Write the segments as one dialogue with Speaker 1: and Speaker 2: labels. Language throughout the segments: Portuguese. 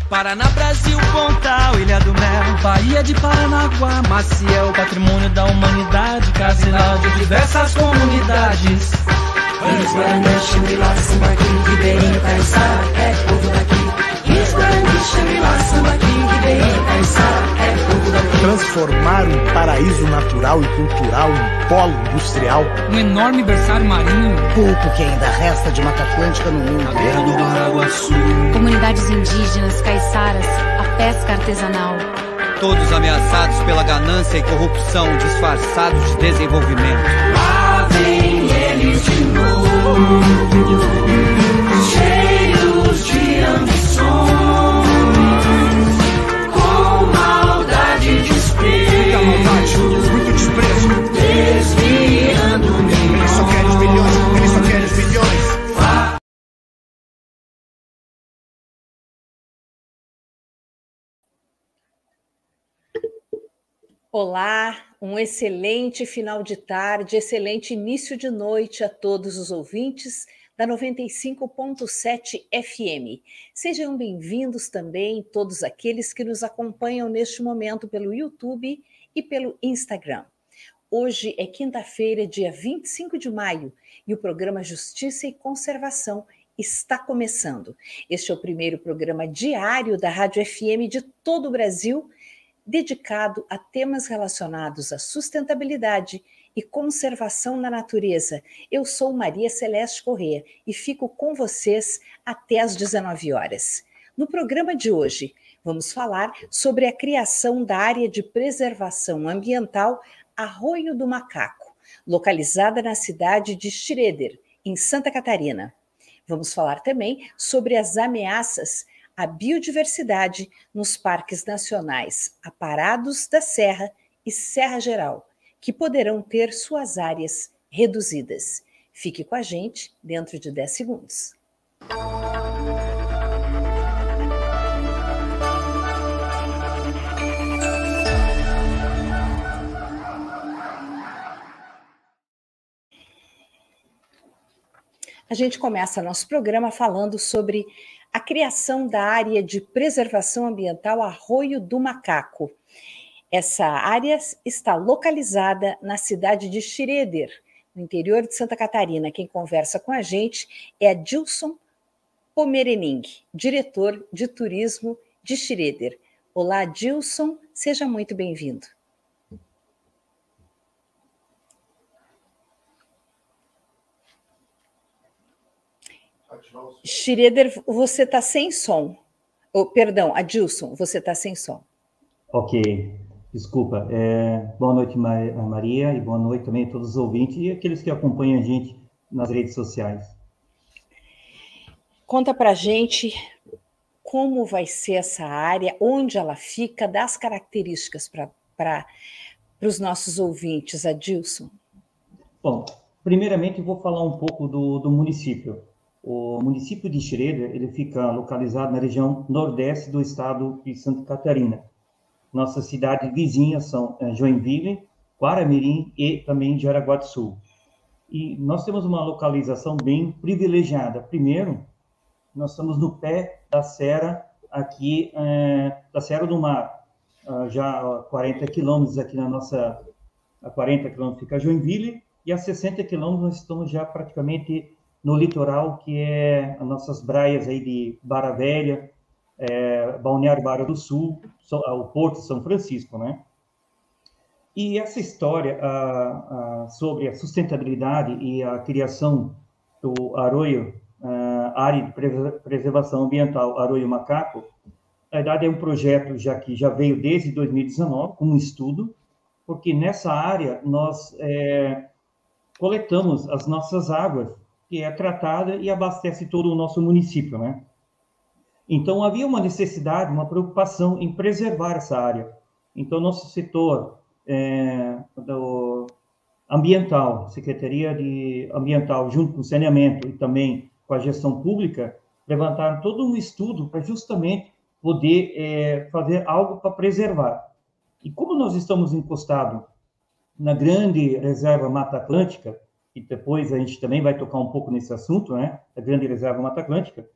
Speaker 1: Paraná, Brasil, Pontal, Ilha do Mel, Baía de Paranaguá, Maciel, patrimônio da humanidade, casinal de diversas comunidades.
Speaker 2: Ilhas Guarani, Xangri-Lá, Sambaqui, Ribeirinho, Caiçara, é povo daqui. Ilhas Guarani, Xangri-Lá, Sambaqui, Ribeirinho, Caiçara, é povo daqui.
Speaker 3: Transformar um paraíso natural e cultural em polo industrial.
Speaker 4: Um enorme berçário marinho.
Speaker 5: Pouco que ainda resta de Mata Atlântica no mundo.
Speaker 1: A beira do Baraguaçu.
Speaker 6: Comunidades indígenas, caiçaras, a pesca artesanal.
Speaker 1: Todos ameaçados pela ganância e corrupção, disfarçados de desenvolvimento.
Speaker 2: Lá vem eles de novo, cheios de ambições, com maldade e desprezo.
Speaker 3: Muita maldade, muito desprezo.
Speaker 2: Desviando milhões.
Speaker 3: Eles só querem os milhões, eles só querem os milhões.
Speaker 7: Olá, um excelente final de tarde, excelente início de noite a todos os ouvintes da 95.7 FM. Sejam bem-vindos também todos aqueles que nos acompanham neste momento pelo YouTube e pelo Instagram. Hoje é quinta-feira, dia 25 de maio, e o programa Justiça e Conservação está começando. Este é o primeiro programa diário da Rádio FM de todo o Brasil, dedicado a temas relacionados à sustentabilidade e conservação na natureza. Eu sou Maria Celeste Corrêa e fico com vocês até às 19 horas. No programa de hoje, vamos falar sobre a criação da área de preservação ambiental Arroio do Macaco, localizada na cidade de Schroeder, em Santa Catarina. Vamos falar também sobre as ameaças à biodiversidade nos parques nacionais Aparados da Serra e Serra Geral, que poderão ter suas áreas reduzidas. Fique com a gente dentro de 10 segundos. A gente começa nosso programa falando sobre a criação da área de preservação ambiental Arroio do Macaco. Essa área está localizada na cidade de Schroeder, no interior de Santa Catarina. Quem conversa com a gente é Adilson Pomerening, diretor de turismo de Schroeder. Olá, Adilson, seja muito bem-vindo. Schroeder, você está sem som. Oh, perdão, Adilson, você está sem som.
Speaker 8: Ok, desculpa. Boa noite, Maria, e boa noite também a todos os ouvintes e aqueles que acompanham a gente nas redes sociais.
Speaker 7: Conta para a gente como vai ser essa área, onde ela fica, dá as características para os nossos ouvintes, Adilson.
Speaker 8: Bom, primeiramente eu vou falar um pouco do município. O município de Schroeder, ele fica localizado na região nordeste do estado de Santa Catarina. Nossas cidades vizinhas são Joinville, Guaramirim e também Jaraguá do Sul. E nós temos uma localização bem privilegiada. Primeiro, nós estamos no pé da serra aqui, da Serra do Mar, já a 40 quilômetros aqui na nossa, a 40 quilômetros fica Joinville, e a 60 quilômetros nós estamos já praticamente no litoral, que é as nossas praias aí de Barra Velha, Balneário Barra do Sul, o Porto São Francisco, né? E essa história sobre a sustentabilidade e a criação do arroio, área de preservação ambiental Arroio Macaco, na verdade é um projeto que já veio desde 2019, com um estudo, porque nessa área nós coletamos as nossas águas, que é tratada e abastece todo o nosso município, né? Então, havia uma necessidade, uma preocupação em preservar essa área. Então, nosso setor do ambiental, Secretaria de Ambiental, junto com o saneamento e também com a gestão pública, levantaram todo um estudo para justamente poder fazer algo para preservar. E como nós estamos encostados na grande reserva Mata Atlântica, e depois a gente também vai tocar um pouco nesse assunto, né, a grande reserva Mata Atlântica,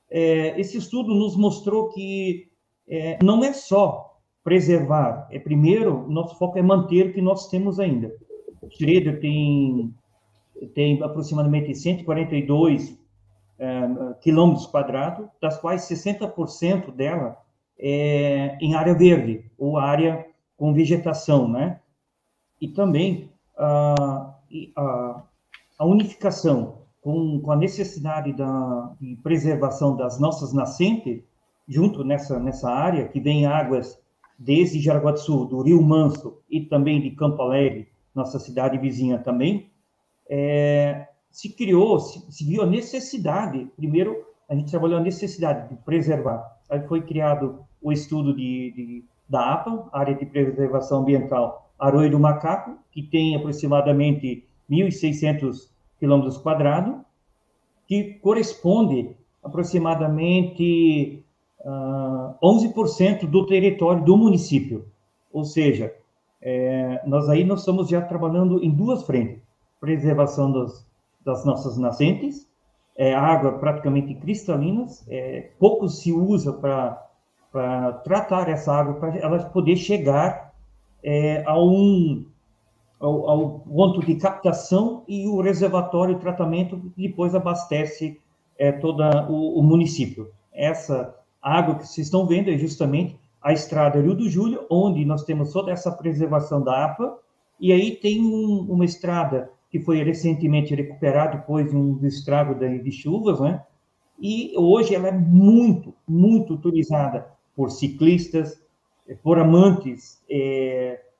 Speaker 8: esse estudo nos mostrou que não é só preservar, primeiro, nosso foco é manter o que nós temos ainda. Schroeder tem aproximadamente 142 quilômetros quadrados, das quais 60% dela é em área verde, ou área com vegetação, né? E também a unificação com a necessidade de preservação das nossas nascentes, junto nessa área, que vem águas desde Jaraguá do Sul, do Rio Manso e também de Campo Alegre, nossa cidade vizinha também, se viu a necessidade, primeiro, a gente trabalhou a necessidade de preservar. Aí foi criado o estudo da APA, Área de Preservação Ambiental Arroio do Macaco, que tem aproximadamente 1.600 quilômetros quadrados, que corresponde aproximadamente 11% do território do município. Ou seja, nós estamos já trabalhando em duas frentes: preservação das nossas nascentes, água praticamente cristalinas, pouco se usa para tratar essa água, para ela poder chegar ao ponto de captação e o reservatório de tratamento que depois abastece todo o município. Essa água que vocês estão vendo é justamente a estrada Rio do Júlio, onde nós temos toda essa preservação da APA, e aí tem uma estrada que foi recentemente recuperada depois de um estrago de chuvas, né? E hoje ela é muito, muito utilizada por ciclistas, por amantes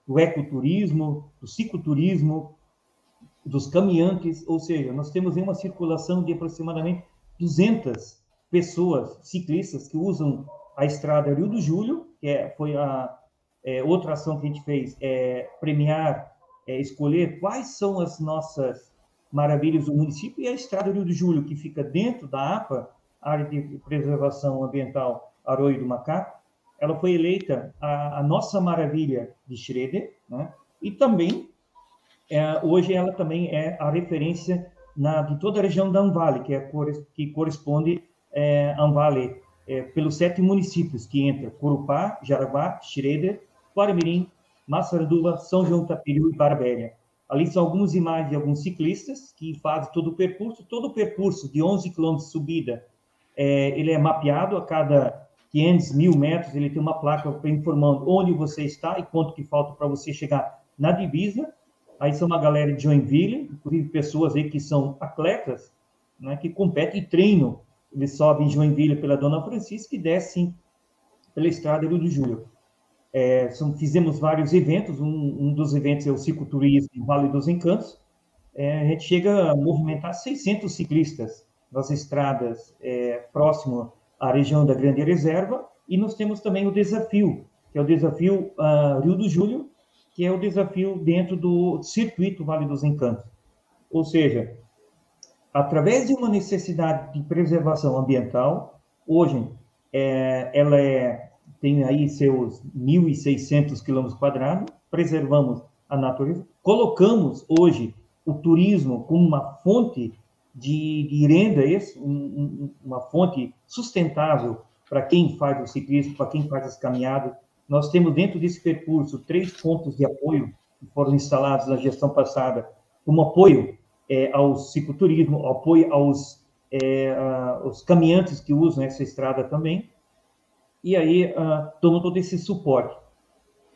Speaker 8: do ecoturismo, do cicloturismo, dos caminhantes, ou seja, nós temos aí uma circulação de aproximadamente 200 pessoas, ciclistas, que usam a estrada Rio do Júlio, que foi outra ação que a gente fez, premiar, escolher quais são as nossas maravilhas do município, e a estrada Rio do Júlio, que fica dentro da APA, Área de Preservação Ambiental Arroio do Macaco, ela foi eleita a nossa maravilha de Schroeder, né? E também, hoje ela também é a referência de toda a região da Anvale, que corresponde a Anvale, pelos 7 municípios que entra: Corupá, Jaraguá, Schroeder, Guaramirim, Massaranduba, São João Tapiriu e Barra Velha. Ali são algumas imagens de alguns ciclistas que fazem todo o percurso de 11 km de subida, ele é mapeado a cada 500 mil metros, ele tem uma placa informando onde você está e quanto que falta para você chegar na divisa. Aí são uma galera de Joinville, inclusive pessoas aí que são atletas, né, que competem e treinam. Eles sobem em Joinville pela Dona Francisca e descem pela estrada Rio do Júlio. Fizemos vários eventos, um dos eventos é o cicloturismo Vale dos Encantos. A gente chega a movimentar 600 ciclistas nas estradas próximo à região da Grande Reserva, e nós temos também o desafio, que é o desafio Rio do Júlio, que é o desafio dentro do circuito Vale dos Encantos. Ou seja, através de uma necessidade de preservação ambiental, hoje ela tem aí seus 1.600 km², preservamos a natureza, colocamos hoje o turismo como uma fonte de renda, uma fonte sustentável para quem faz o ciclismo, para quem faz as caminhadas. Nós temos dentro desse percurso 3 pontos de apoio que foram instalados na gestão passada, como apoio ao cicloturismo, apoio aos caminhantes que usam essa estrada também, e aí tomam todo esse suporte.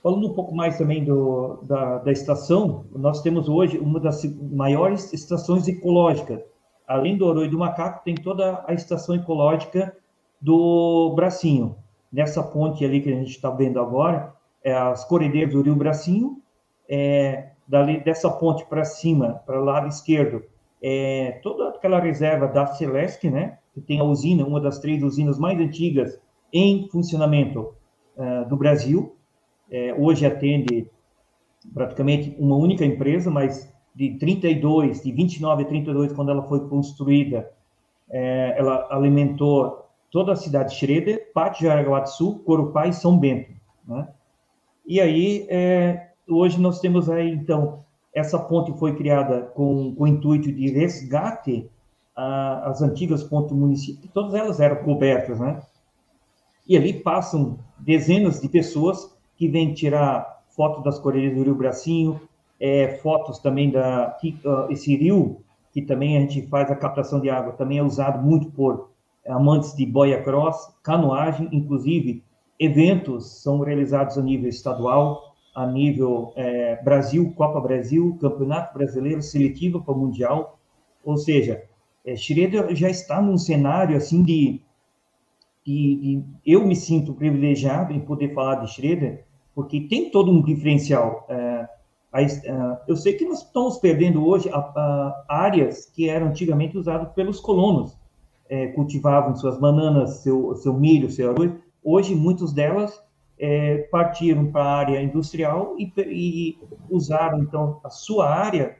Speaker 8: Falando um pouco mais também da estação, nós temos hoje uma das maiores estações ecológicas. Além do Oroio do Macaco, tem toda a estação ecológica do Bracinho. Nessa ponte ali que a gente está vendo agora, as corredeiras do Rio Bracinho, dessa ponte para cima, para o lado esquerdo, toda aquela reserva da Celesc, né, que tem a usina, uma das 3 usinas mais antigas em funcionamento do Brasil. Hoje atende praticamente uma única empresa, mas de 29 a 32, quando ela foi construída, ela alimentou toda a cidade de Schroeder, parte de Jaraguá do Sul, Corupá e São Bento, né? E aí, hoje nós temos aí, então, essa ponte foi criada com o intuito de resgate às antigas pontes do município, todas elas eram cobertas, né? E ali passam dezenas de pessoas que vêm tirar fotos das corredeiras do Rio Bracinho, fotos também esse rio, que também a gente faz a captação de água, também é usado muito por amantes de boia cross, canoagem, inclusive eventos são realizados a nível estadual, a nível Brasil, Copa Brasil, Campeonato Brasileiro, seletiva para o Mundial. Ou seja, Schroeder já está num cenário assim de eu me sinto privilegiado em poder falar de Schroeder, porque tem todo um diferencial. Eu sei que nós estamos perdendo hoje áreas que eram antigamente usadas pelos colonos, cultivavam suas bananas, seu milho, seu arroz. Hoje, muitas delas partiram para a área industrial e usaram, então, a sua área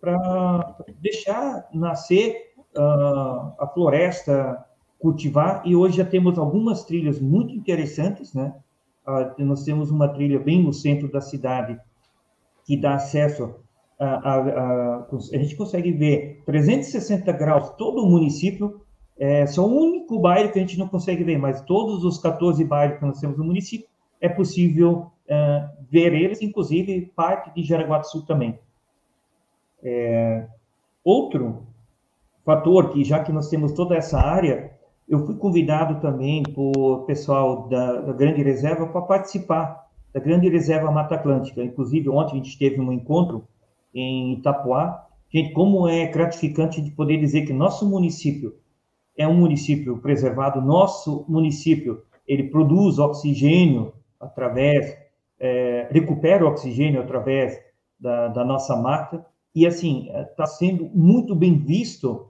Speaker 8: para deixar nascer a floresta, cultivar, e hoje já temos algumas trilhas muito interessantes, né? Nós temos uma trilha bem no centro da cidade, que dá acesso a gente consegue ver 360 graus todo o município. Só o único bairro que a gente não consegue ver, mas todos os 14 bairros que nós temos no município, é possível ver eles, inclusive parte de Jaraguá do Sul também. Outro fator, que já que nós temos toda essa área, eu fui convidado também por pessoal da Grande Reserva para participar da Grande Reserva Mata Atlântica. Inclusive, ontem a gente teve um encontro em Itapoá. Gente, como é gratificante de poder dizer que nosso município é um município preservado. Nosso município, ele produz oxigênio recupera oxigênio através da nossa mata, e assim, está sendo muito bem visto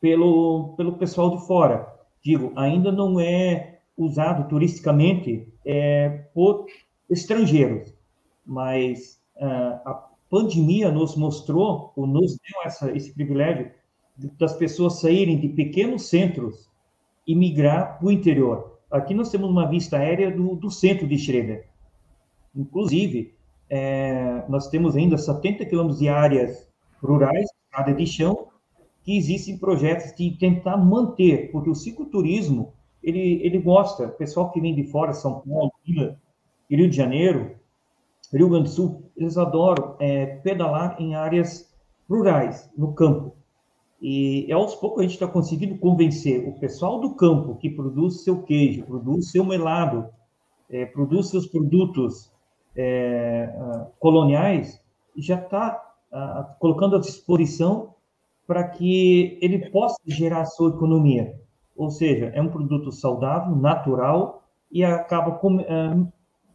Speaker 8: pelo pessoal de fora. Digo, ainda não é usado turisticamente por estrangeiros, mas a pandemia nos mostrou, ou nos deu esse privilégio das pessoas saírem de pequenos centros e migrar para o interior. Aqui nós temos uma vista aérea do centro de Schroeder. Inclusive, nós temos ainda 70 quilômetros de áreas rurais, área de chão, que existem projetos de tentar manter, porque o cicloturismo, ele gosta, o pessoal que vem de fora, São Paulo, Rio de Janeiro, Rio Grande do Sul, eles adoram pedalar em áreas rurais, no campo. E aos poucos a gente está conseguindo convencer o pessoal do campo que produz seu queijo, produz seu melado, produz seus produtos coloniais, e já está colocando à disposição para que ele possa gerar a sua economia. Ou seja, é um produto saudável, natural, e acaba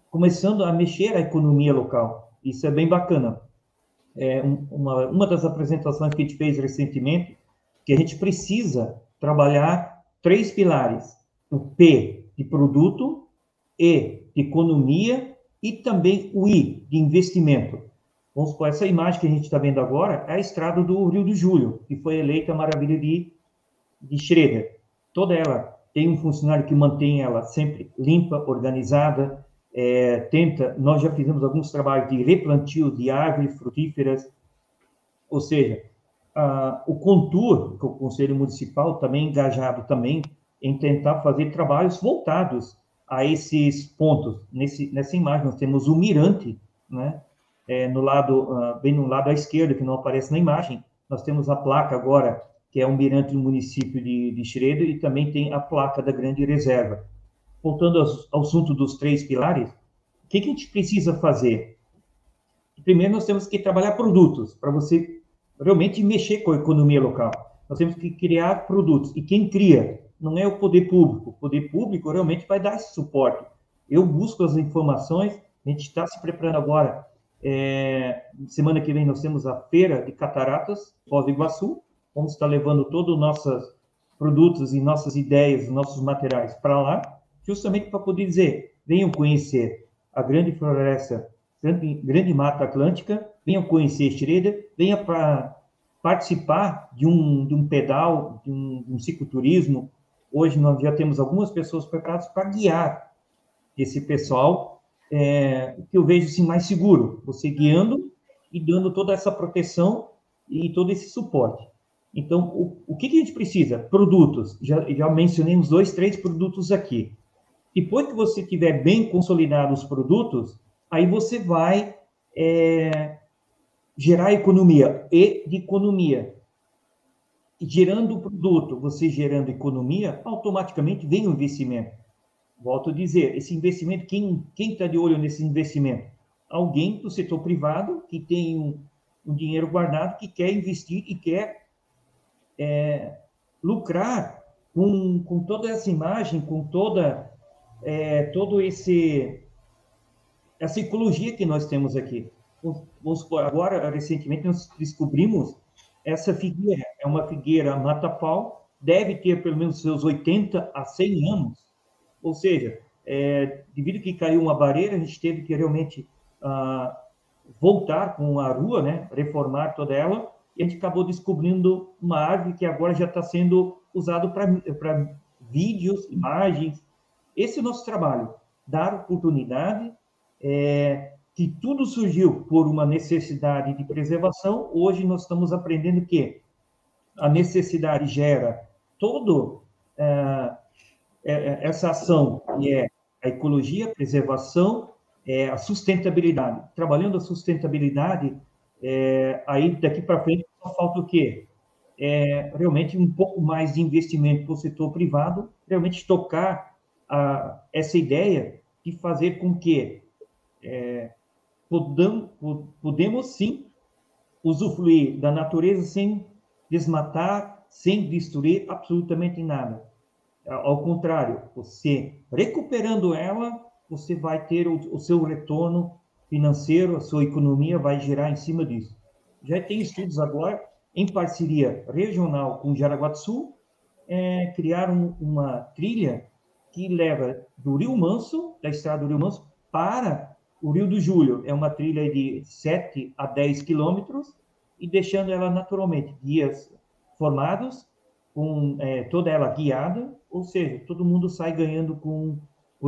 Speaker 8: começando a mexer a economia local. Isso é bem bacana. Uma das apresentações que a gente fez recentemente que a gente precisa trabalhar 3 pilares: o P de produto, E de economia e também o I de investimento. Vamos supor, essa imagem que a gente está vendo agora é a estrada do Rio do Julho, que foi eleita a maravilha de Schroeder. Toda ela tem um funcionário que mantém ela sempre limpa, organizada, nós já fizemos alguns trabalhos de replantio de árvores frutíferas, ou seja, o Contur, que é o Conselho Municipal, também engajado também em tentar fazer trabalhos voltados a esses pontos. Nessa imagem nós temos o mirante, né? Bem no lado à esquerda, que não aparece na imagem, nós temos a placa agora, que é um mirante do município de Schroeder, e também tem a placa da Grande Reserva. Voltando ao assunto dos 3 pilares, o que a gente precisa fazer? Primeiro, nós temos que trabalhar produtos, para você realmente mexer com a economia local. Nós temos que criar produtos, e quem cria não é o poder público. O poder público realmente vai dar esse suporte. Eu busco as informações, a gente está se preparando agora. Semana que vem nós temos a Feira de Cataratas, Foz do Iguaçu. Vamos estar levando todos os nossos produtos e nossas ideias, nossos materiais para lá, justamente para poder dizer: venham conhecer a grande floresta, grande Mata Atlântica, venham conhecer Schroeder, venham para participar de um pedal, de um cicloturismo. Hoje nós já temos algumas pessoas preparadas para guiar esse pessoal, que eu vejo assim mais seguro, você guiando e dando toda essa proteção e todo esse suporte. Então, o que a gente precisa? Produtos. Já mencionei uns 2, 3 produtos aqui. Depois que você tiver bem consolidados os produtos, aí você vai gerar economia, E de economia. Gerando o produto, você gerando economia, automaticamente vem o investimento. Volto a dizer, esse investimento, quem está de olho nesse investimento? Alguém do setor privado que tem um dinheiro guardado, que quer investir e quer lucrar com toda essa imagem, com toda essa ecologia que nós temos aqui. Vamos supor, agora, recentemente, nós descobrimos essa figueira. É uma figueira mata-pau, deve ter pelo menos seus 80 a 100 anos. Ou seja, devido que caiu uma barreira, a gente teve que realmente voltar com a rua, né? Reformar toda ela, e a gente acabou descobrindo uma árvore que agora já está sendo usada para vídeos, imagens. Esse é o nosso trabalho, dar oportunidade, que tudo surgiu por uma necessidade de preservação. Hoje nós estamos aprendendo que a necessidade gera todo essa ação, que é a ecologia, a preservação, a sustentabilidade. Trabalhando a sustentabilidade, aí daqui para frente só falta o quê? Realmente um pouco mais de investimento para o setor privado, realmente tocar essa ideia de fazer com que podemos sim usufruir da natureza sem desmatar, sem destruir absolutamente nada. Ao contrário, você recuperando ela, você vai ter o seu retorno financeiro, a sua economia vai girar em cima disso. Já tem estudos agora, em parceria regional com Jaraguá do Sul, criaram uma trilha que leva do Rio Manso, da estrada do Rio Manso, para o Rio do Julho. É uma trilha de 7 a 10 quilômetros, e deixando ela naturalmente, guias formados, com toda ela guiada, ou seja, todo mundo sai ganhando com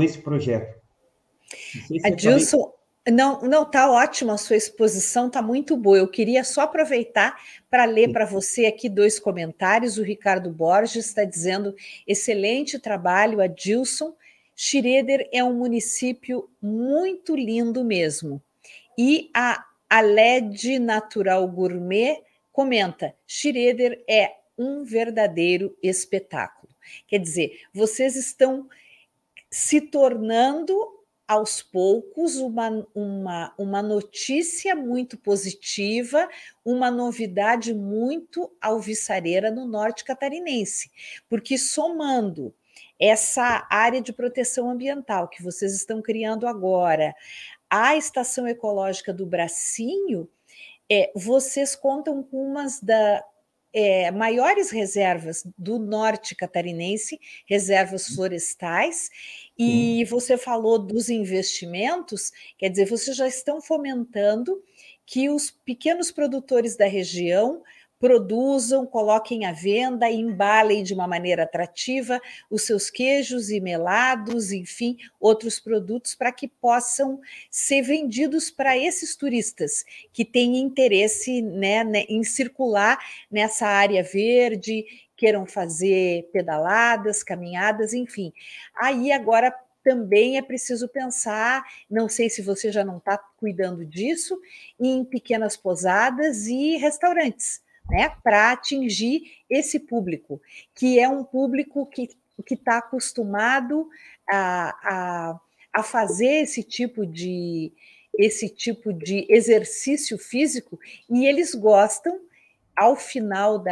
Speaker 8: esse projeto.
Speaker 7: Adilson, não, tá ótima a sua exposição, tá muito boa. Eu queria só aproveitar para ler para você aqui 2 comentários. O Ricardo Borges está dizendo: excelente trabalho, Adilson. Schroeder é um município muito lindo mesmo. E a Aled Natural Gourmet comenta: Schroeder é um verdadeiro espetáculo. Quer dizer, vocês estão se tornando, aos poucos, uma notícia muito positiva, uma novidade muito alvissareira no norte catarinense, porque somando essa área de proteção ambiental que vocês estão criando agora, a Estação Ecológica do Bracinho, vocês contam com maiores reservas do norte catarinense, reservas florestais, e você falou dos investimentos, quer dizer, vocês já estão fomentando que os pequenos produtores da região produzam, coloquem à venda, embalem de uma maneira atrativa os seus queijos e melados, enfim, outros produtos para que possam ser vendidos para esses turistas que têm interesse, né, em circular nessa área verde, queiram fazer pedaladas, caminhadas, enfim. Aí agora também é preciso pensar, não sei se você já não está cuidando disso, em pequenas pousadas e restaurantes, né, para atingir esse público, que é um público que está acostumado a fazer esse tipo de exercício físico, e eles gostam, ao final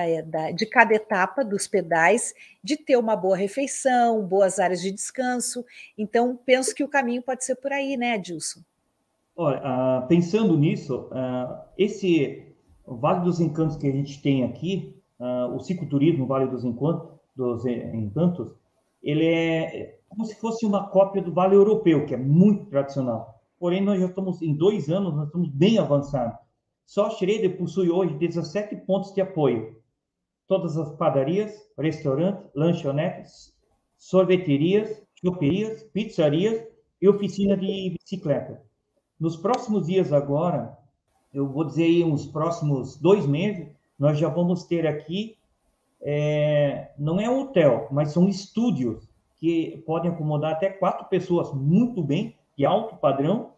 Speaker 7: de cada etapa dos pedais, de ter uma boa refeição, boas áreas de descanso. Então, penso que o caminho pode ser por aí, né, Adilson?
Speaker 8: Olha, pensando nisso, o Vale dos Encantos que a gente tem aqui, o cicloturismo Vale dos Encantos, ele é como se fosse uma cópia do Vale Europeu, que é muito tradicional. Porém, nós já estamos, em 2 anos, nós estamos bem avançados. Só Schroeder possui hoje 17 pontos de apoio. Todas as padarias, restaurantes, lanchonetes, sorveterias, choperias, pizzarias e oficina de bicicleta. Nos próximos dias agora, eu vou dizer aí uns próximos 2 meses, nós já vamos ter aqui, não é um hotel, mas são estúdios que podem acomodar até 4 pessoas muito bem, de alto padrão,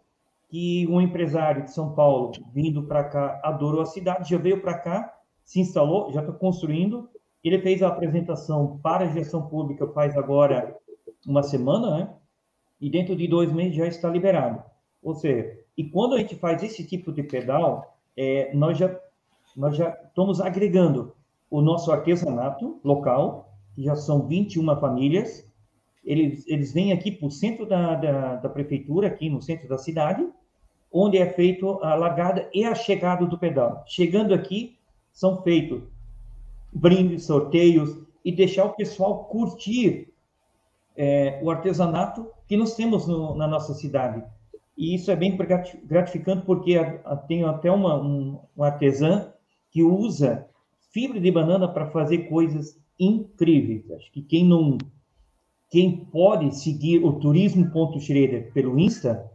Speaker 8: que um empresário de São Paulo, vindo para cá, adorou a cidade, já veio para cá, se instalou, já está construindo. Ele fez a apresentação para a gestão pública faz agora uma semana, né? E dentro de 2 meses já está liberado. Ou seja, e quando a gente faz esse tipo de pedal, nós já estamos agregando o nosso artesanato local, que já são 21 famílias. Eles vêm aqui para o centro da prefeitura, aqui no centro da cidade, onde é feito a largada e a chegada do pedal. Chegando aqui, são feitos brindes, sorteios, e deixar o pessoal curtir o artesanato que nós temos na nossa cidade. E isso é bem gratificante, porque tem até um artesã que usa fibra de banana para fazer coisas incríveis. Acho que quem pode seguir o turismo.schroeder pelo Insta,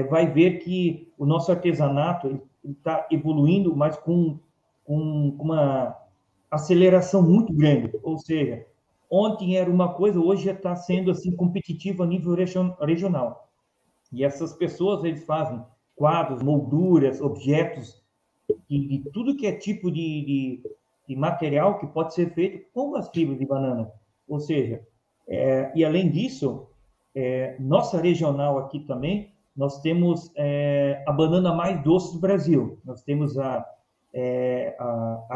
Speaker 8: vai ver que o nosso artesanato está evoluindo, mas com uma aceleração muito grande. Ou seja, ontem era uma coisa, hoje já está sendo assim, competitivo a nível regional. E essas pessoas, eles fazem quadros, molduras, objetos, de tudo que é tipo de material que pode ser feito com as fibras de banana. Ou seja, e além disso, nossa regional aqui também, nós temos a banana mais doce do Brasil. Nós temos a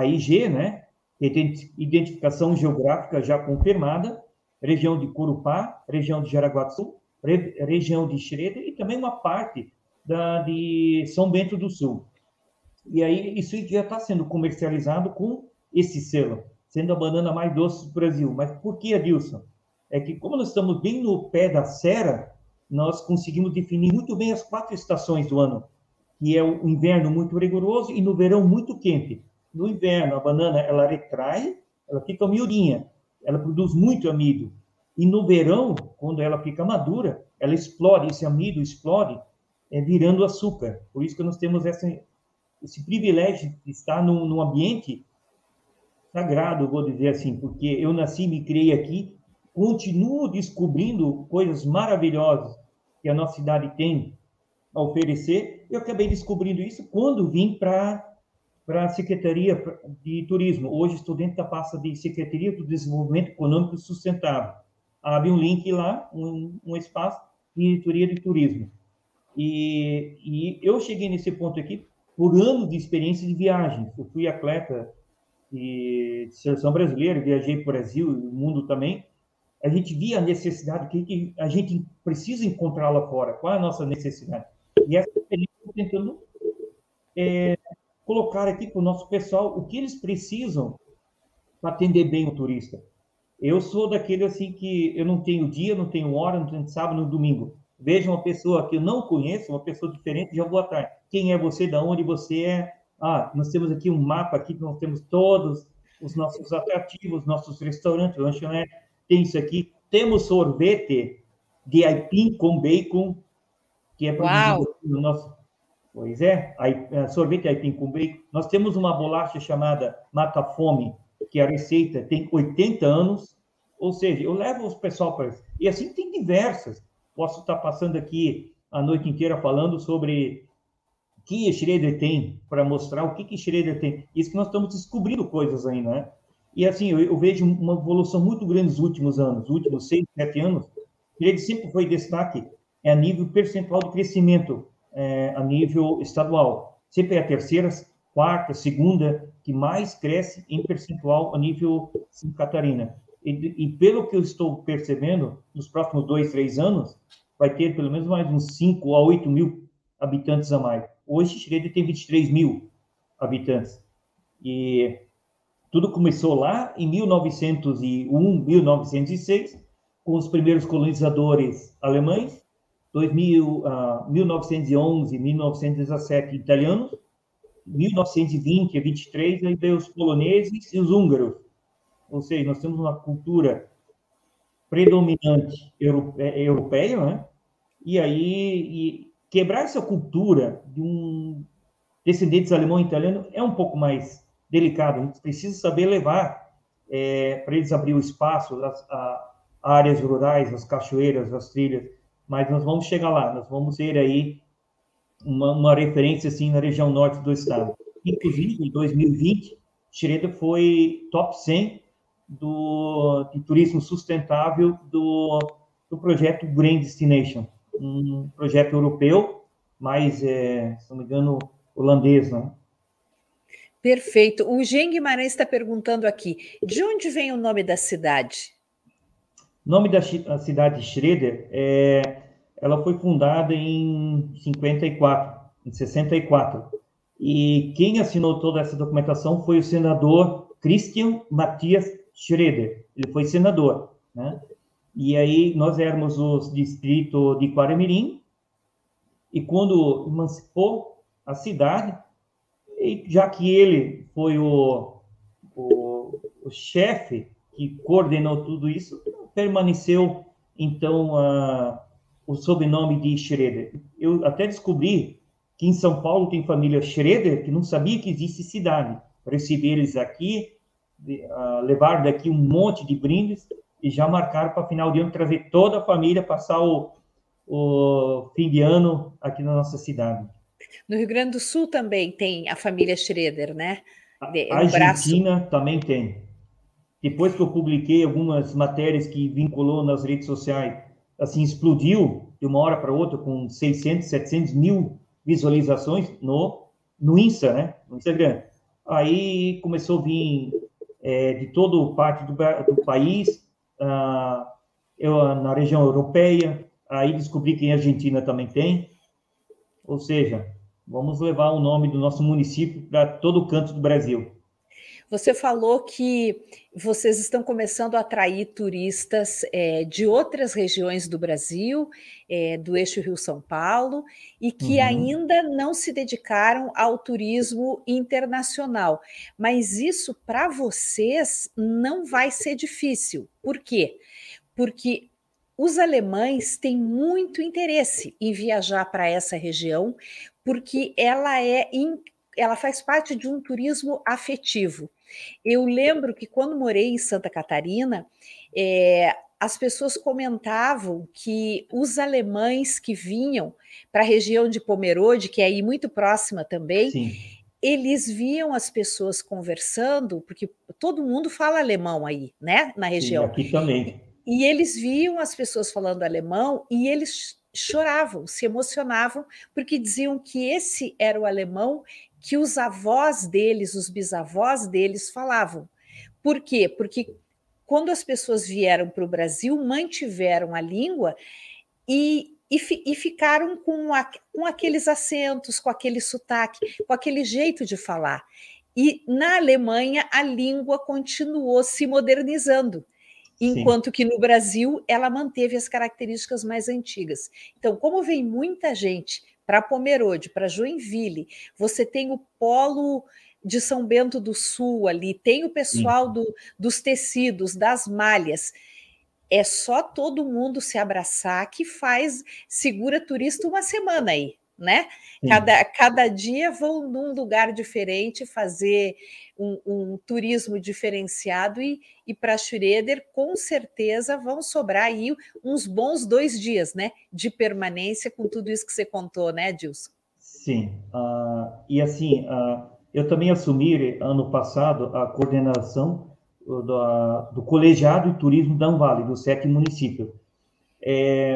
Speaker 8: IG, né? Identificação geográfica já confirmada, região de Corupá, região de Jaraguá do Sul, região de Schroeder e também uma parte de São Bento do Sul. E aí isso já está sendo comercializado com esse selo, sendo a banana mais doce do Brasil. Mas por que, Adilson? É que como nós estamos bem no pé da serra, nós conseguimos definir muito bem as 4 estações do ano, que é o inverno muito rigoroso e no verão muito quente. No inverno, a banana, ela retrai, ela fica miudinha, ela produz muito amido. E no verão, quando ela fica madura, ela explode, esse amido explode, virando açúcar. Por isso que nós temos esse privilégio de estar num ambiente sagrado, vou dizer assim, porque eu nasci e me criei aqui, continuo descobrindo coisas maravilhosas que a nossa cidade tem a oferecer. Eu acabei descobrindo isso quando vim para a Secretaria de Turismo. Hoje estou dentro da pasta de Secretaria do Desenvolvimento Econômico Sustentável. Abre um link lá, um espaço de diretoria de turismo. E eu cheguei nesse ponto aqui por anos de experiência de viagem. Eu fui atleta de seleção brasileira, viajei para o Brasil e o mundo também. A gente via a necessidade que a gente precisa encontrar lá fora. Qual é a nossa necessidade? E essa experiência eu estou tentando colocar aqui para o nosso pessoal o que eles precisam para atender bem o turista. Eu sou daquele assim que eu não tenho dia, não tenho hora, não tenho sábado, no domingo. Vejo uma pessoa que eu não conheço, uma pessoa diferente, já vou atrás. Quem é você? Da onde você é? Ah, nós temos aqui um mapa aqui que nós temos todos os nossos atrativos, nossos restaurantes, lanchonete, tem isso aqui. Temos sorvete de aipim com bacon, que é produzido
Speaker 7: Uau!
Speaker 8: no nosso... Pois é, sorvete de aipim com bacon. Nós temos uma bolacha chamada Mata Fome, que a receita tem 80 anos, ou seja, eu levo os pessoal para isso. E assim tem diversas. Posso estar passando aqui a noite inteira falando sobre o que Schroeder tem, para mostrar o que Schroeder tem. Isso que nós estamos descobrindo coisas ainda, né? E assim, eu vejo uma evolução muito grande nos últimos anos, nos últimos 6, 7 anos. Schroeder sempre foi destaque a nível percentual de crescimento, a nível estadual. Sempre é a terceira, quarta, segunda, que mais cresce em percentual a nível Santa Catarina. E pelo que eu estou percebendo, nos próximos 2, 3 anos, vai ter pelo menos mais uns 5 a 8 mil habitantes a mais. Hoje, Schroeder tem 23 mil habitantes. E tudo começou lá em 1901, 1906, com os primeiros colonizadores alemães, 1911, 1917 italianos, 1920 a 23, aí veio os poloneses e os húngaros. Ou seja, nós temos uma cultura predominante europeia, né? E aí, quebrar essa cultura de descendentes alemão e italiano é um pouco mais delicado. A gente precisa saber levar para eles abrir o espaço, as áreas rurais, as cachoeiras, as trilhas. Mas nós vamos chegar lá, nós vamos ter aí uma referência assim na região norte do estado. Inclusive, em 2020, Schroeder foi top 100 de turismo sustentável do projeto Green Destination, um projeto europeu, mas, se não me engano, holandês, né?
Speaker 7: Perfeito. O Jean Guimarães está perguntando aqui, de onde vem o nome da cidade?
Speaker 8: O nome da cidade de Schroeder, ela foi fundada em 64. E quem assinou toda essa documentação foi o senador Christian Matthias Schroeder. Ele foi senador, né? E aí nós éramos o distrito de Quara-Mirim, e quando emancipou a cidade, e já que ele foi o chefe que coordenou tudo isso, permaneceu, então, o sobrenome de Schroeder. Eu até descobri que em São Paulo tem família Schroeder que não sabia que existe cidade. Recebi eles aqui, levar daqui um monte de brindes e já marcaram para final de ano trazer toda a família, passar o fim de ano aqui na nossa cidade.
Speaker 7: No Rio Grande do Sul também tem a família Schroeder, né?
Speaker 8: A Argentina também tem. Depois que eu publiquei algumas matérias que vinculou nas redes sociais, assim, explodiu de uma hora para outra com 600, 700 mil visualizações no Insta, né? No Instagram. Aí começou a vir de toda parte do país, na região europeia, aí descobri que em Argentina também tem. Ou seja, vamos levar o nome do nosso município para todo canto do Brasil.
Speaker 7: Você falou que vocês estão começando a atrair turistas de outras regiões do Brasil, do eixo Rio-São Paulo, e que ainda não se dedicaram ao turismo internacional. Mas isso, para vocês, não vai ser difícil. Por quê? Porque os alemães têm muito interesse em viajar para essa região, porque ela faz parte de um turismo afetivo. Eu lembro que quando morei em Santa Catarina, as pessoas comentavam que os alemães que vinham para a região de Pomerode, que é aí muito próxima também, sim, eles viam as pessoas conversando, porque todo mundo fala alemão aí, né, na região.
Speaker 8: Sim, aqui também.
Speaker 7: E eles viam as pessoas falando alemão e eles choravam, se emocionavam, porque diziam que esse era o alemão que os avós deles, os bisavós deles falavam. Por quê? Porque quando as pessoas vieram para o Brasil, mantiveram a língua e ficaram com aqueles acentos, com aquele sotaque, com aquele jeito de falar. E na Alemanha a língua continuou se modernizando, enquanto que no Brasil ela manteve as características mais antigas. Então, como vem muita gente para Pomerode, para Joinville, você tem o polo de São Bento do Sul ali, tem o pessoal dos tecidos, das malhas. É só todo mundo se abraçar que segura turista uma semana aí, né? Cada dia vão num lugar diferente fazer um turismo diferenciado e para Schroeder, com certeza, vão sobrar aí uns bons 2 dias, né? De permanência com tudo isso que você contou, né, Adilson?
Speaker 8: Sim. E assim, eu também assumi ano passado a coordenação do Colegiado de Turismo da Anvale, dos 7 municípios.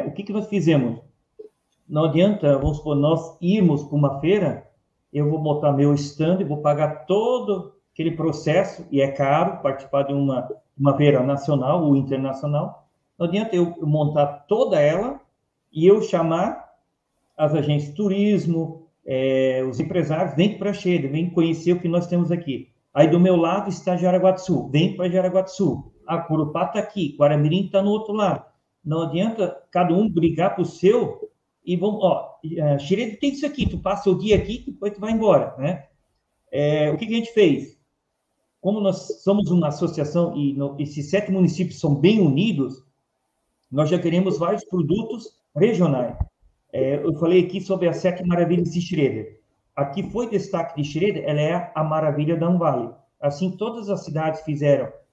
Speaker 8: O que nós fizemos? Não adianta, vamos supor, nós irmos para uma feira, eu vou botar meu stand, vou pagar todo aquele processo, e é caro participar de uma feira nacional ou internacional. Não adianta eu montar toda ela e eu chamar as agências de turismo, os empresários, vem para a Schroeder, vem conhecer o que nós temos aqui. Aí do meu lado está Jaraguá do Sul, vem para Jaraguá do Sul. Corupá está aqui, Guaramirim está no outro lado. Não adianta cada um brigar para o seu e vamos, Schroeder tem isso aqui, tu passa o dia aqui, depois tu vai embora, né? O que a gente fez? Como nós somos uma associação e esses 7 municípios são bem unidos, nós já queremos vários produtos regionais. Eu falei aqui sobre as 7 maravilhas de Schroeder. Aqui foi destaque de Schroeder, ela é a maravilha da Anvale. Assim, todas as cidades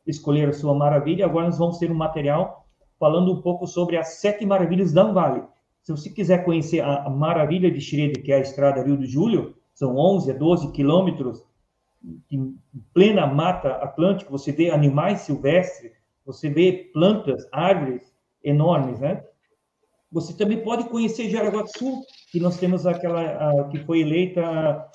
Speaker 8: escolheram a sua maravilha, agora nós vamos ter um material falando um pouco sobre as 7 maravilhas da Anvale. Se você quiser conhecer a maravilha de Schroeder, que é a estrada Rio de Julho, são 11 a 12 quilômetros, em plena mata atlântica, você vê animais silvestres, você vê plantas, árvores enormes, né? Você também pode conhecer Jaraguá do Sul, que nós temos aquela que foi eleita a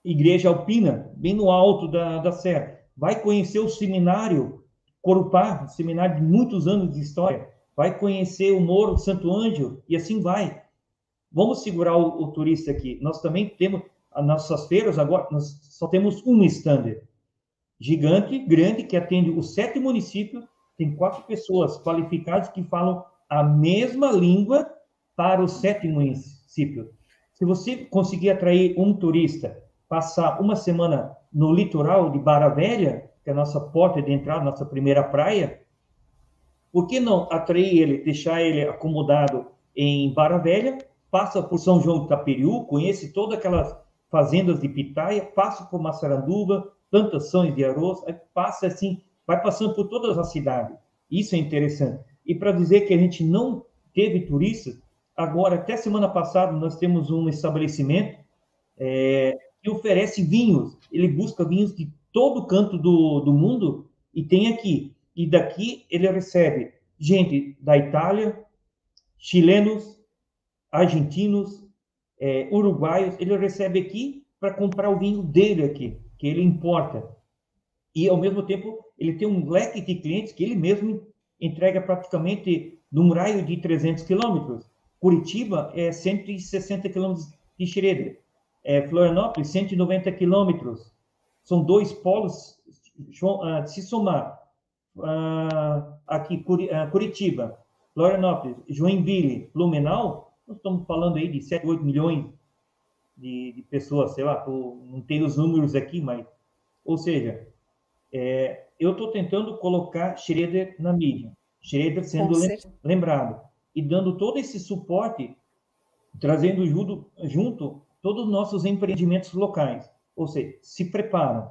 Speaker 8: Igreja Alpina, bem no alto da serra. Vai conhecer o seminário Corupá, um seminário de muitos anos de história. Vai conhecer o Morro Santo Ângelo, e assim vai. Vamos segurar o turista aqui. Nós também temos, as nossas feiras, agora, nós só temos um stand gigante, grande, que atende os 7 municípios, tem 4 pessoas qualificadas que falam a mesma língua para os 7 municípios. Se você conseguir atrair um turista, passar uma semana no litoral de Barra Velha, que é a nossa porta de entrada, nossa primeira praia, por que não atrair ele, deixar ele acomodado em Barra Velha, passa por São João de Itaperiú, conhece todas aquelas fazendas de pitaia, passa por Massaranduba, plantações de arroz, passa assim, vai passando por todas as cidades. Isso é interessante. E para dizer que a gente não teve turistas, agora, até semana passada, nós temos um estabelecimento que oferece vinhos. Ele busca vinhos de todo canto do mundo e tem aqui. E daqui ele recebe gente da Itália, chilenos, argentinos, uruguaios. Ele recebe aqui para comprar o vinho dele aqui, que ele importa. E, ao mesmo tempo, ele tem um leque de clientes que ele mesmo entrega praticamente num raio de 300 quilômetros. Curitiba é 160 quilômetros de Schroeder. Florianópolis, 190 quilômetros. São 2 polos, se somar, aqui, Curitiba, Florianópolis, Joinville, Blumenau, nós estamos falando aí de 7, 8 milhões de pessoas, sei lá, não tenho os números aqui, mas... Ou seja, eu estou tentando colocar Schroeder na mídia, Schroeder sendo lembrado, e dando todo esse suporte, trazendo junto todos os nossos empreendimentos locais. Ou seja, se preparam,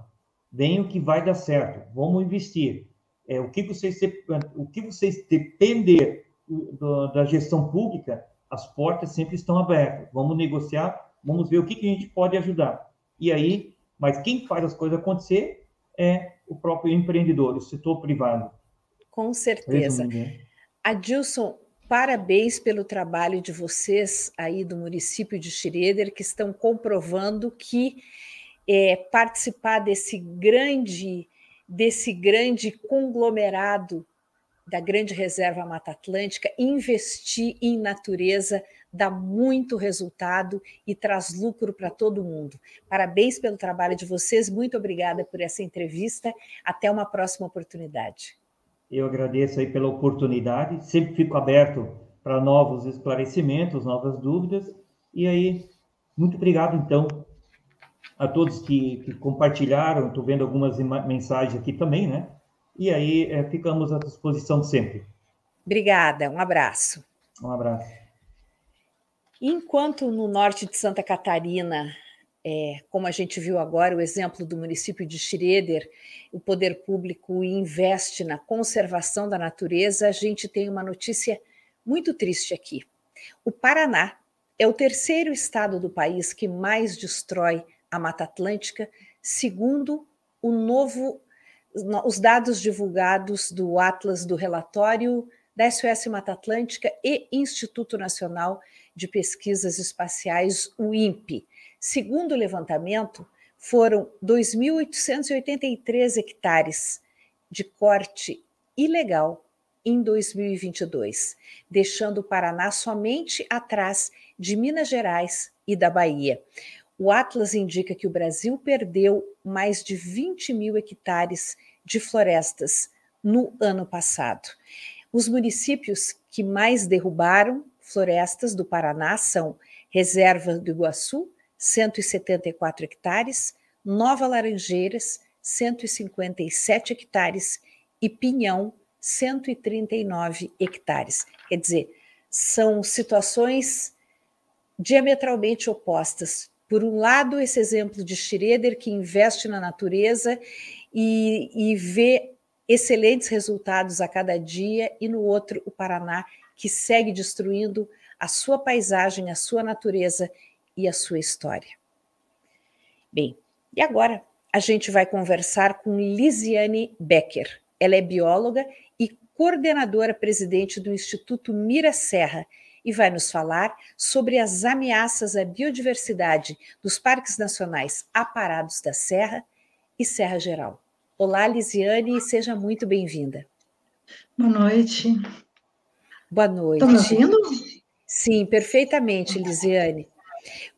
Speaker 8: venham que vai dar certo, vamos investir. O que vocês depender da gestão pública, as portas sempre estão abertas. Vamos negociar, vamos ver o que a gente pode ajudar. E aí, mas quem faz as coisas acontecer é o próprio empreendedor, o setor privado.
Speaker 7: Com certeza. Adilson, parabéns pelo trabalho de vocês aí do município de Schroeder, que estão comprovando que participar desse grande conglomerado da Grande Reserva Mata Atlântica, investir em natureza dá muito resultado e traz lucro para todo mundo. Parabéns pelo trabalho de vocês, muito obrigada por essa entrevista, até uma próxima oportunidade.
Speaker 8: Eu agradeço aí pela oportunidade, sempre fico aberto para novos esclarecimentos, novas dúvidas, e aí, muito obrigado então a todos que compartilharam, estou vendo algumas mensagens aqui também, né? E aí, ficamos à disposição sempre.
Speaker 7: Obrigada, um abraço.
Speaker 8: Um abraço.
Speaker 7: Enquanto no norte de Santa Catarina, como a gente viu agora, o exemplo do município de Schroeder, o poder público investe na conservação da natureza, a gente tem uma notícia muito triste aqui. O Paraná é o terceiro estado do país que mais destrói a Mata Atlântica, segundo os dados divulgados do Atlas do Relatório da SOS Mata Atlântica e Instituto Nacional de Pesquisas Espaciais, o INPE. Segundo o levantamento, foram 2.883 hectares de corte ilegal em 2022, deixando o Paraná somente atrás de Minas Gerais e da Bahia. O Atlas indica que o Brasil perdeu mais de 20 mil hectares de florestas no ano passado. Os municípios que mais derrubaram florestas do Paraná são Reserva do Iguaçu, 174 hectares, Nova Laranjeiras, 157 hectares e Pinhão, 139 hectares. Quer dizer, são situações diametralmente opostas. Por um lado, esse exemplo de Schroeder, que investe na natureza e vê excelentes resultados a cada dia, e no outro, o Paraná, que segue destruindo a sua paisagem, a sua natureza e a sua história. Bem, e agora a gente vai conversar com Lisiane Becker. Ela é bióloga e coordenadora presidente do Instituto Mira Serra, e vai nos falar sobre as ameaças à biodiversidade dos parques nacionais Aparados da Serra e Serra Geral. Olá, Lisiane, e seja muito bem-vinda.
Speaker 9: Boa noite.
Speaker 7: Boa noite.
Speaker 9: Estão me ouvindo?
Speaker 7: Sim, perfeitamente, Lisiane.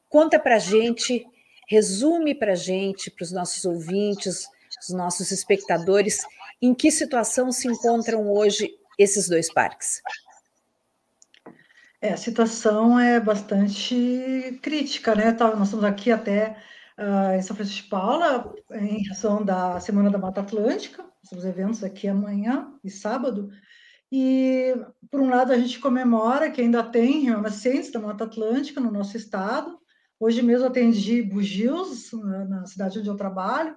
Speaker 7: Conta para a gente, resume para a gente, para os nossos ouvintes, os nossos espectadores, em que situação se encontram hoje esses dois parques.
Speaker 9: A situação é bastante crítica, né? Nós estamos aqui até em São Francisco de Paula, em razão da Semana da Mata Atlântica, os eventos aqui amanhã e sábado, e, por um lado, a gente comemora que ainda tem remanescentes da Mata Atlântica no nosso estado. Hoje mesmo atendi Bugis, na cidade onde eu trabalho,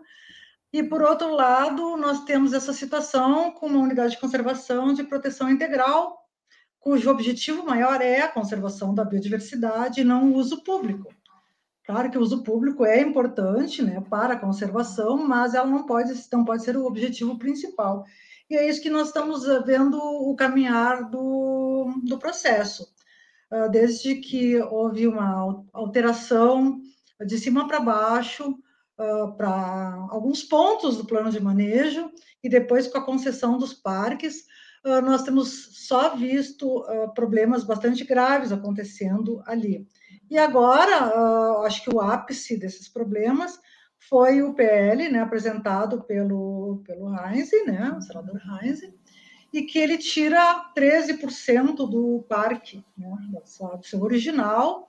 Speaker 9: e, por outro lado, nós temos essa situação com uma unidade de conservação de proteção integral, cujo objetivo maior é a conservação da biodiversidade e não o uso público. Claro que o uso público é importante, né, para a conservação, mas ela não pode ser o objetivo principal. E é isso que nós estamos vendo o caminhar do processo. Desde que houve uma alteração de cima para baixo, para alguns pontos do plano de manejo, e depois com a concessão dos parques, nós temos só visto problemas bastante graves acontecendo ali. E agora, acho que o ápice desses problemas foi o PL, né, apresentado pelo Heinz, né, o senador Heinz, e que ele tira 13% do parque, né, do seu original,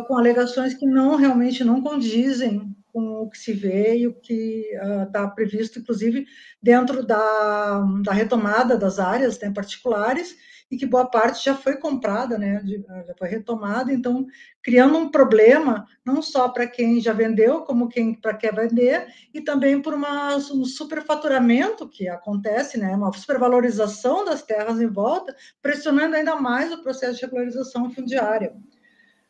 Speaker 9: com alegações que realmente não condizem com o que se vê e o que está previsto, inclusive, dentro da retomada das áreas, né, particulares, e que boa parte já foi comprada, né, já foi retomada, então, criando um problema, não só para quem já vendeu, como para quem quer vender, e também por um superfaturamento que acontece, né, uma supervalorização das terras em volta, pressionando ainda mais o processo de regularização fundiária.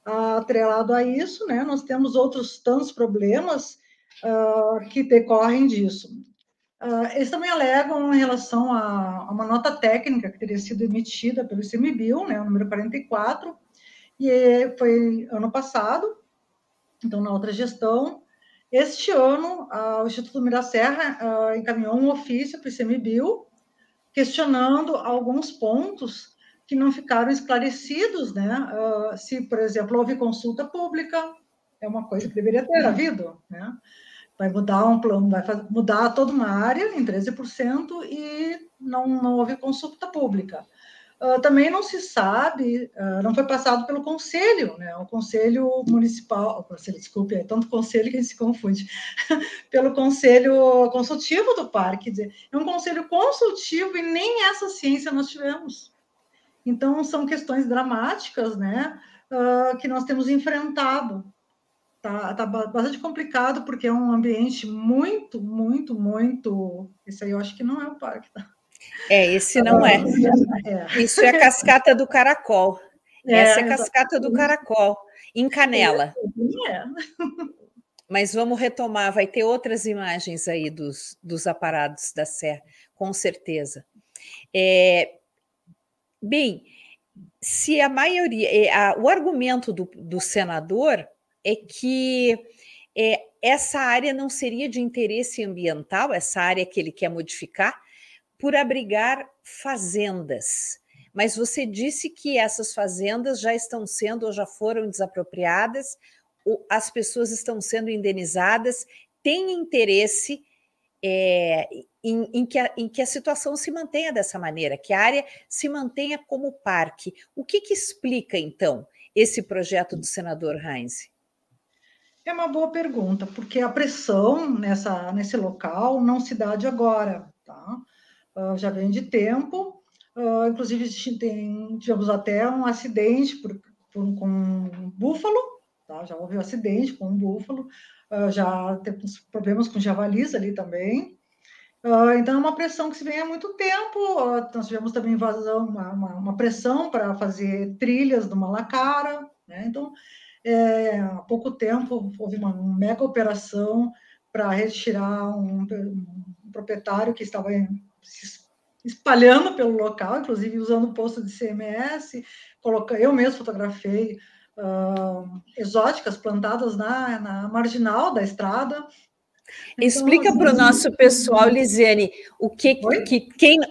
Speaker 9: Atrelado a isso, né, nós temos outros tantos problemas que decorrem disso. Eles também alegam em relação a uma nota técnica que teria sido emitida pelo ICMBio, né, o número 44, e foi ano passado, então na outra gestão. Este ano, o Instituto Mira Serra encaminhou um ofício para o ICMBio questionando alguns pontos que não ficaram esclarecidos, né? Se, por exemplo, houve consulta pública, é uma coisa que deveria ter havido, né? Vai mudar um plano, vai mudar toda uma área em 13% e não houve consulta pública. Também não se sabe, não foi passado pelo conselho, né? O conselho municipal, desculpe, é tanto conselho que a gente se confunde, pelo conselho consultivo do parque, quer dizer, é um conselho consultivo e nem essa ciência nós tivemos. Então, são questões dramáticas, né? Que nós temos enfrentado. Tá bastante complicado, porque é um ambiente muito, muito, muito... Esse aí eu acho que não é o parque, tá?
Speaker 7: Esse não é. Isso é a Cascata do Caracol. Essa é a Cascata do Caracol, em Canela. Mas vamos retomar, vai ter outras imagens aí dos aparados da Serra, com certeza. Bem, se a maioria... o argumento do senador é que essa área não seria de interesse ambiental, essa área que ele quer modificar, por abrigar fazendas. Mas você disse que essas fazendas já estão sendo ou já foram desapropriadas, ou as pessoas estão sendo indenizadas, tem interesse em que a situação se mantenha dessa maneira, que a área se mantenha como parque. O que explica, então, esse projeto do senador Heinz?
Speaker 9: É uma boa pergunta, porque a pressão nesse local não se dá de agora, tá? Já vem de tempo, inclusive tivemos até um acidente com um búfalo, tá? Já houve um acidente com um búfalo, já temos problemas com javalis ali também. Então, é uma pressão que se vem há muito tempo. Nós tivemos também invasão, uma pressão para fazer trilhas do Malacara, né? Então, há pouco tempo, houve uma mega operação para retirar um proprietário que estava se espalhando pelo local, inclusive usando o posto de CMS. Eu mesmo fotografei exóticas plantadas na marginal da estrada.
Speaker 7: Explica para o nosso pessoal, Lisiane,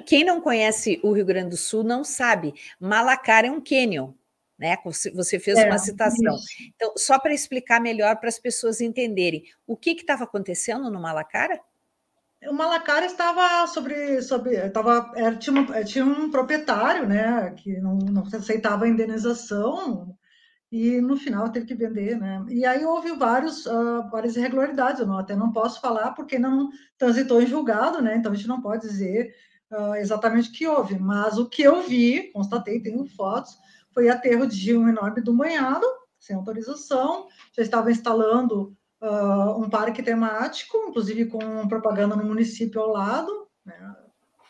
Speaker 7: quem não conhece o Rio Grande do Sul não sabe. Malacara é um cânion, né? Você fez uma citação. Isso. Então, só para explicar melhor para as pessoas entenderem, o que estava acontecendo no Malacara?
Speaker 9: O Malacara estava tinha um proprietário, né, que não aceitava a indenização e no final teve que vender, né? E aí houve várias irregularidades. Eu até não posso falar porque não transitou em julgado, né? Então a gente não pode dizer exatamente o que houve. Mas o que eu vi, constatei, tenho fotos, foi aterro de um enorme do banhado, sem autorização. Já estava instalando um parque temático, inclusive com propaganda no município ao lado, né?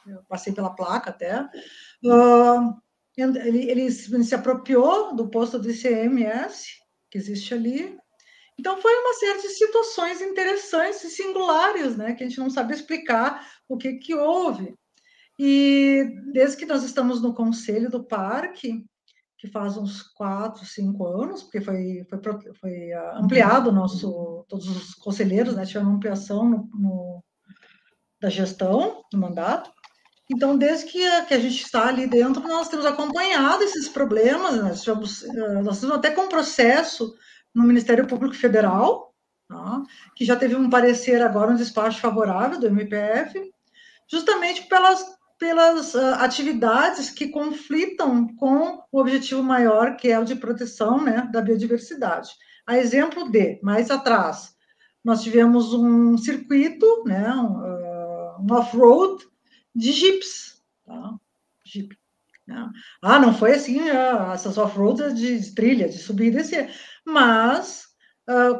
Speaker 9: Eu passei pela placa até. Ele se apropriou do posto de ICMS que existe ali. Então, foi uma série de situações interessantes e singulares, né, que a gente não sabe explicar o que houve. E desde que nós estamos no conselho do parque, que faz uns 4, 5 anos, porque foi ampliado todos os conselheiros, né, tiveram uma ampliação da gestão, no mandato. Então, desde que a gente está ali dentro, nós temos acompanhado esses problemas, nós estamos até com um processo no Ministério Público Federal, tá? Que já teve um parecer agora, um despacho favorável do MPF, justamente pelas atividades que conflitam com o objetivo maior, que é o de proteção, né, da biodiversidade. A exemplo mais atrás, nós tivemos um circuito, né, um off-road, de jipes, tá? Jeep, né? Não foi assim, essas off-roads de trilha, de subir e descer, mas,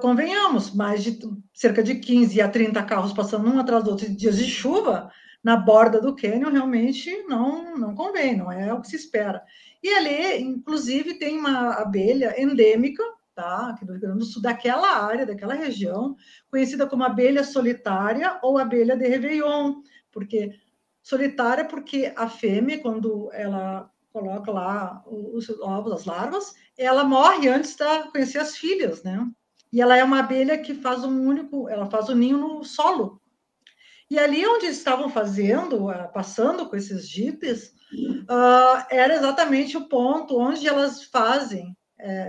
Speaker 9: convenhamos, mais de cerca de 15 a 30 carros passando um atrás do outro em dias de chuva, na borda do cânion, realmente não convém, não é o que se espera. E ali, inclusive, tem uma abelha endêmica, tá? Aqui do Rio Grande do Sul, daquela área, daquela região, conhecida como abelha solitária ou abelha de Réveillon, porque solitária porque a fêmea, quando ela coloca lá os ovos, as larvas, ela morre antes de conhecer as filhas, né? E ela é uma abelha que faz ela faz o ninho no solo. E ali onde estavam fazendo, passando com esses jipes, era exatamente o ponto onde elas fazem,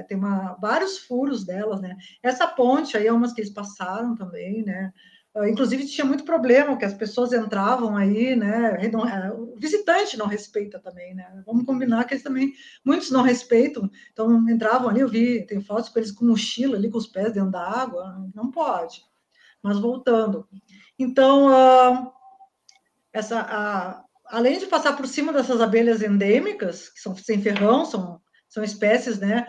Speaker 9: tem vários furos delas, né? Essa ponte aí é umas que eles passaram também, né? Inclusive tinha muito problema, que as pessoas entravam aí, né? O visitante não respeita também, né? Vamos combinar que eles também, muitos não respeitam, então entravam ali, eu vi, tem fotos com eles com mochila ali, com os pés dentro da água, não pode. Mas voltando. Então, além de passar por cima dessas abelhas endêmicas, que são sem ferrão, são espécies, né,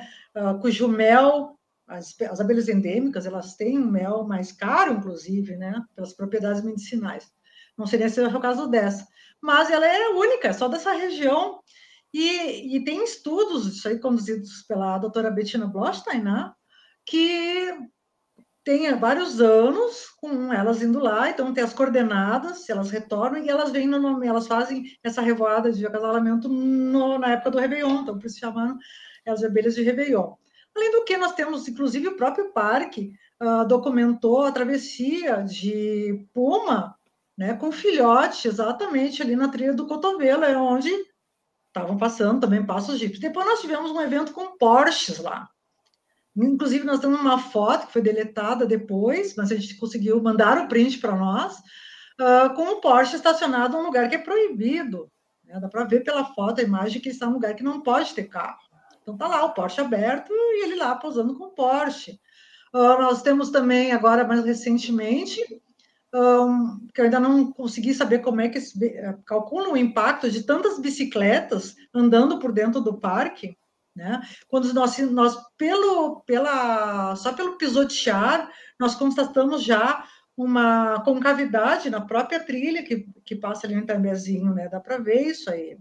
Speaker 9: cujo mel, as abelhas endêmicas, elas têm um mel mais caro, inclusive, né, pelas propriedades medicinais. Não seria esse o caso dessa. Mas ela é única, é só dessa região. E tem estudos, isso aí conduzidos pela doutora Bettina Blostein, né, que tem vários anos com elas indo lá, então tem as coordenadas, elas retornam e elas vêm no nome, elas fazem essa revoada de acasalamento na época do Réveillon, então por isso chamaram as abelhas de Réveillon. Além do que, nós temos, inclusive, o próprio parque documentou a travessia de puma, né, com filhote, exatamente ali na trilha do cotovelo, é onde estavam passando, também passam os jipes. Depois nós tivemos um evento com Porsches lá. Inclusive, nós temos uma foto que foi deletada depois, mas a gente conseguiu mandar o print para nós, com o Porsche estacionado em um lugar que é proibido. Né? Dá para ver pela foto a imagem que ele está em um lugar que não pode ter carro. Então, está lá o Porsche aberto e ele lá posando com o Porsche. Nós temos também, agora mais recentemente, que eu ainda não consegui saber como é que calculam o impacto de tantas bicicletas andando por dentro do parque, né? Quando nós só pelo pisotear, nós constatamos já uma concavidade na própria trilha que passa ali no Itambezinho, né? Dá para ver isso aí.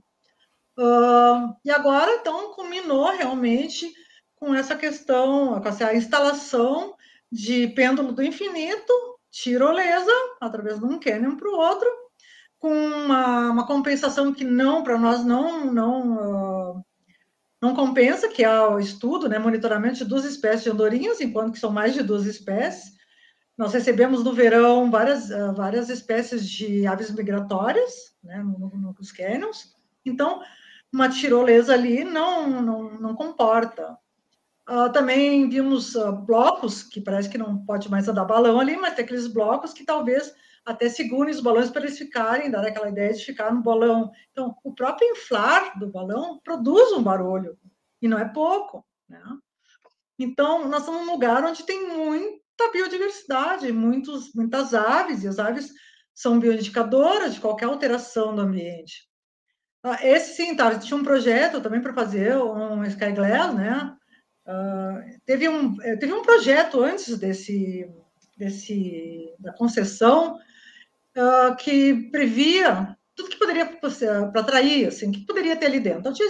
Speaker 9: E agora, então, culminou realmente com essa questão, com essa instalação de pêndulo do infinito, tirolesa, através de um cânion para o outro, com uma compensação que para nós não compensa, que é o estudo, né, monitoramento de 2 espécies de andorinhas, enquanto que são mais de 2 espécies. Nós recebemos no verão várias espécies de aves migratórias, né, nos cânions. Então, uma tirolesa ali não comporta. Também vimos blocos, que parece que não pode mais andar balão ali, mas tem aqueles blocos que talvez até segurem os balões para eles ficarem, dar aquela ideia de ficar no balão. Então, o próprio inflar do balão produz um barulho, e não é pouco, né? Então, nós estamos num lugar onde tem muita biodiversidade, muitas aves, e as aves são bioindicadoras de qualquer alteração do ambiente. Esse, sim, tinha um projeto também para fazer um Sky Glass, né? Teve um projeto antes da concessão que previa tudo que poderia para atrair, assim, que poderia ter ali dentro. Então, tinha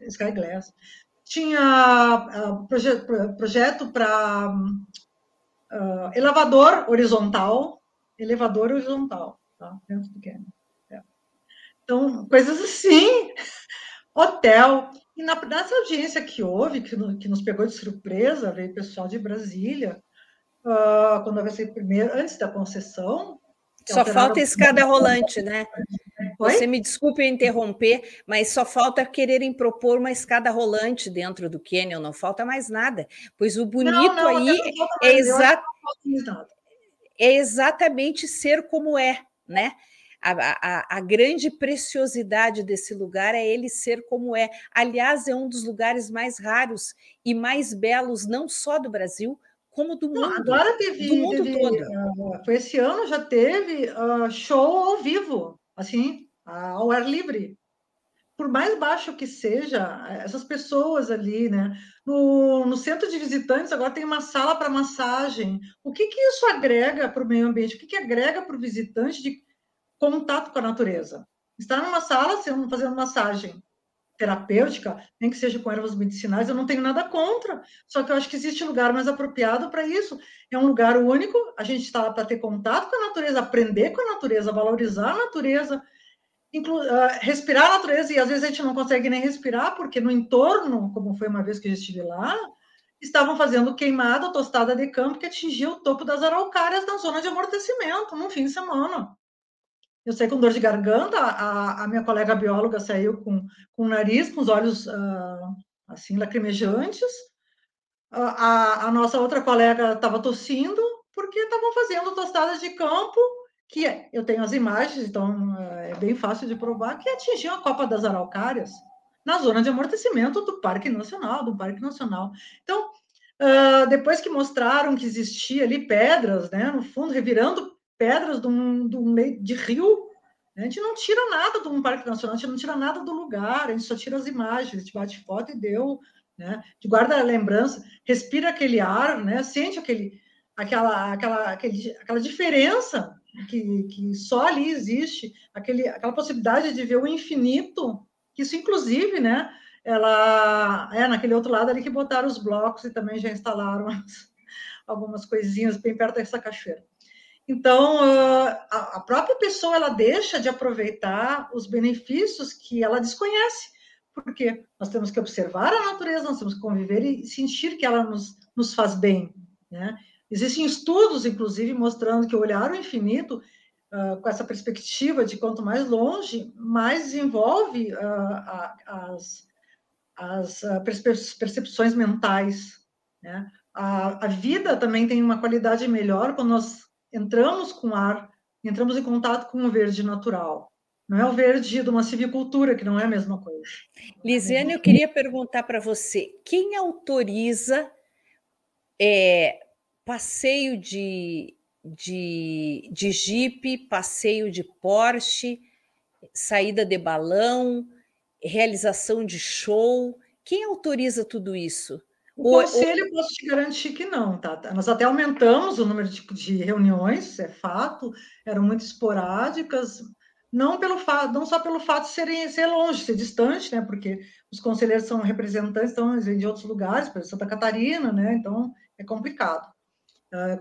Speaker 9: Sky Glass, tinha projeto para elevador horizontal, tá? Dentro do cânion. Então, coisas assim, hotel. E nessa audiência que houve, que nos pegou de surpresa, veio pessoal de Brasília, quando vai ser primeiro, antes da concessão.
Speaker 7: Só falta escada rolante, né?
Speaker 9: Oi?
Speaker 7: Você me desculpe interromper, mas só falta quererem propor uma escada rolante dentro do cânion, não falta mais nada. Pois o bonito aí é exatamente ser como é, né? A grande preciosidade desse lugar é ele ser como é. Aliás, é um dos lugares mais raros e mais belos, não só do Brasil, como do mundo.
Speaker 9: Agora do mundo todo. Foi esse ano, já teve show ao vivo, assim, ao ar livre. Por mais baixo que seja, essas pessoas ali, né? No centro de visitantes, agora tem uma sala para massagem. O que isso agrega para o meio ambiente? O que agrega para o visitante de contato com a natureza? Estar numa sala fazendo massagem terapêutica, nem que seja com ervas medicinais, eu não tenho nada contra, só que eu acho que existe lugar mais apropriado para isso. É um lugar único, a gente está lá para ter contato com a natureza, aprender com a natureza, valorizar a natureza, respirar a natureza, e às vezes a gente não consegue nem respirar, porque no entorno, como foi uma vez que eu estive lá, estavam fazendo queimada, tostada de campo, que atingia o topo das araucárias na zona de amortecimento, num fim de semana. eu saí com dor de garganta, a minha colega bióloga saiu com o nariz, com os olhos assim, lacrimejantes, a nossa outra colega estava tossindo, porque estavam fazendo tostadas de campo, que eu tenho as imagens, então é bem fácil de provar, que atingiam a copa das araucárias, na zona de amortecimento do Parque Nacional, Então, depois que mostraram que existia ali pedras, né, no fundo, revirando pedras de um meio de rio, a gente não tira nada de um Parque Nacional, a gente não tira nada do lugar, a gente só tira as imagens, a gente bate foto e deu, né, de guarda a lembrança, respira aquele ar, né, sente aquela diferença que só ali existe, aquela possibilidade de ver o infinito, que isso, inclusive, né, ela naquele outro lado ali que botaram os blocos e também já instalaram algumas coisinhas bem perto dessa cachoeira. Então, a própria pessoa, ela deixa de aproveitar os benefícios que ela desconhece, porque nós temos que observar a natureza, nós temos que conviver e sentir que ela nos faz bem, né? Existem estudos, inclusive, mostrando que olhar o infinito, com essa perspectiva de quanto mais longe, mais desenvolve as percepções mentais, né? A vida também tem uma qualidade melhor quando nós entramos com ar, entramos em contato com o verde natural. Não é o verde de uma civicultura, que não é a mesma coisa.
Speaker 7: Lisiane, eu queria perguntar para você, quem autoriza passeio de Jeep, passeio de Porsche, saída de balão, realização de show? Quem autoriza tudo isso?
Speaker 9: O conselho, posso te garantir que não, tá? Nós até aumentamos o número de reuniões, é fato, eram muito esporádicas, não só pelo fato de ser longe, ser distante, né? Porque os conselheiros são representantes, então eles vêm de outros lugares, por exemplo, Santa Catarina, né? Então é complicado.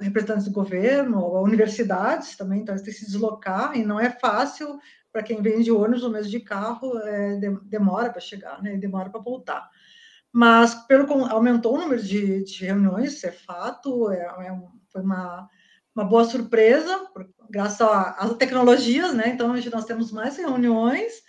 Speaker 9: Representantes do governo, universidades também, então eles têm que se deslocar, e não é fácil para quem vem de ônibus ou mesmo de carro, demora para chegar, né? Demora para voltar. Mas aumentou o número de reuniões, isso é fato, foi uma boa surpresa, graças às tecnologias, né? Então, hoje nós temos mais reuniões,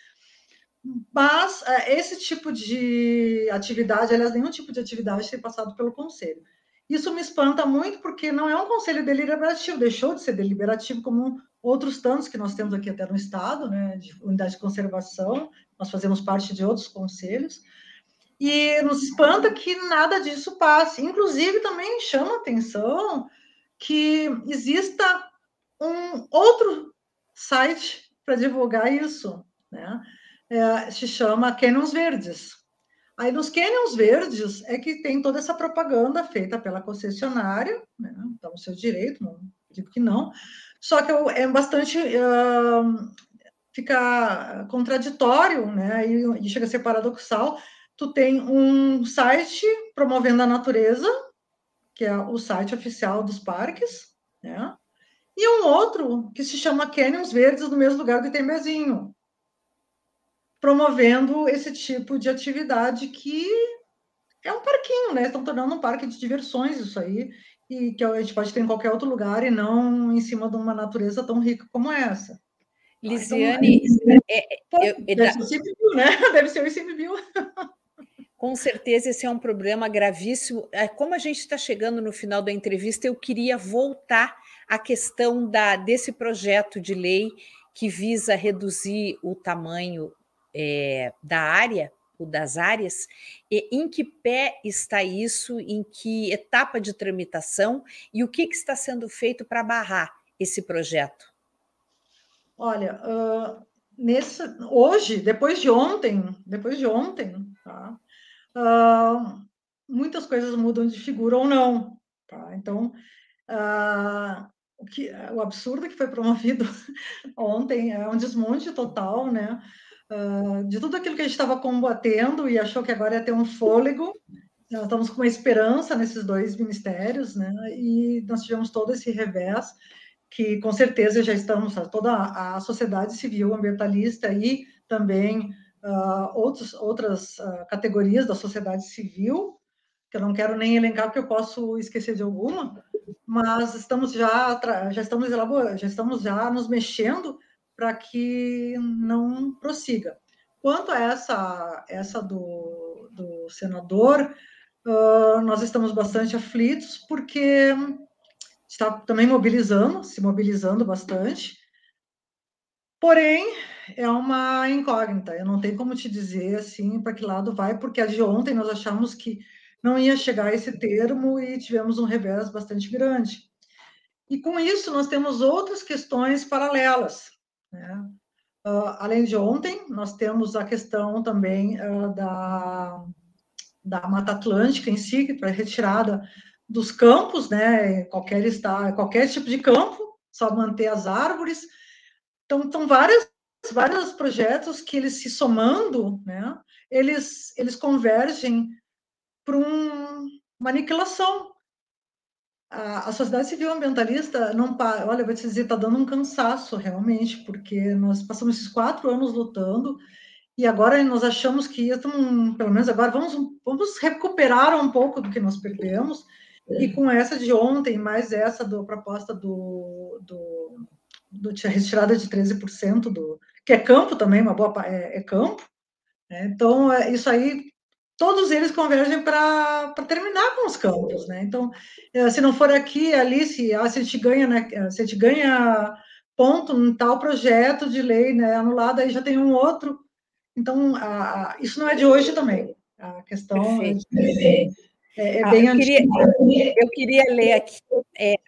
Speaker 9: mas esse tipo de atividade, aliás, nenhum tipo de atividade tem passado pelo conselho. Isso me espanta muito, porque não é um conselho deliberativo, deixou de ser deliberativo, como outros tantos que nós temos aqui até no estado, né? De unidade de conservação, nós fazemos parte de outros conselhos, e nos espanta que nada disso passe. Inclusive, também chama atenção que exista um outro site para divulgar isso, né? Se chama Cânions Verdes. Aí, nos Cânions Verdes, é que tem toda essa propaganda feita pela concessionária, né? Então, o seu direito, não digo que não, só que é bastante... fica contraditório, né? E chega a ser paradoxal. Tu tem um site promovendo a natureza, que é o site oficial dos parques, né? E um outro que se chama Cânions Verdes, no mesmo lugar do Itembezinho, promovendo esse tipo de atividade que é um parquinho, né? Estão tornando um parque de diversões isso aí, e que a gente pode ter em qualquer outro lugar e não em cima de uma natureza tão rica como essa.
Speaker 7: Lisiane...
Speaker 9: deve ser o ICMBio, né? Deve ser o ICMBio.
Speaker 7: Com certeza esse é um problema gravíssimo. Como a gente está chegando no final da entrevista, eu queria voltar à questão desse projeto de lei que visa reduzir o tamanho da área, ou das áreas. Em que pé está isso? Em que etapa de tramitação? E o que está sendo feito para barrar esse projeto?
Speaker 9: Olha, hoje, depois de ontem, tá? Muitas coisas mudam de figura ou não, tá? Então, o absurdo que foi promovido ontem é um desmonte total, né? De tudo aquilo que a gente estava combatendo e achou que agora ia ter um fôlego. Nós estamos com uma esperança nesses dois ministérios, né? E nós tivemos todo esse revés, que com certeza já estamos, toda a sociedade civil ambientalista e também outras categorias da sociedade civil, que eu não quero nem elencar porque eu posso esquecer de alguma, mas estamos já nos mexendo para que não prossiga. Quanto a essa do senador, nós estamos bastante aflitos, porque está também se mobilizando bastante, porém, é uma incógnita, eu não tenho como te dizer, assim, para que lado vai, porque a de ontem nós achamos que não ia chegar a esse termo e tivemos um revés bastante grande. E com isso, nós temos outras questões paralelas, né? Além de ontem, nós temos a questão também da Mata Atlântica em si, que foi retirada dos campos, né? Qualquer tipo de campo, só manter as árvores. Então, são vários projetos que eles se somando, né? Eles convergem para uma aniquilação. A sociedade civil ambientalista não para. Olha, eu vou te dizer, está dando um cansaço realmente, porque nós passamos esses 4 anos lutando e agora nós achamos que pelo menos agora vamos recuperar um pouco do que nós perdemos. E com essa de ontem, mais essa proposta da retirada de 13% que é campo também, uma boa é campo, né? Então isso aí, todos eles convergem para terminar com os campos, né? Então, se não for aqui, ali, se a gente ganha, né? Se a gente ganha ponto em tal projeto de lei, né, anulado, aí já tem um outro. Então, isso não é de hoje também. A questão é bem antiga.
Speaker 7: Eu queria ler aqui.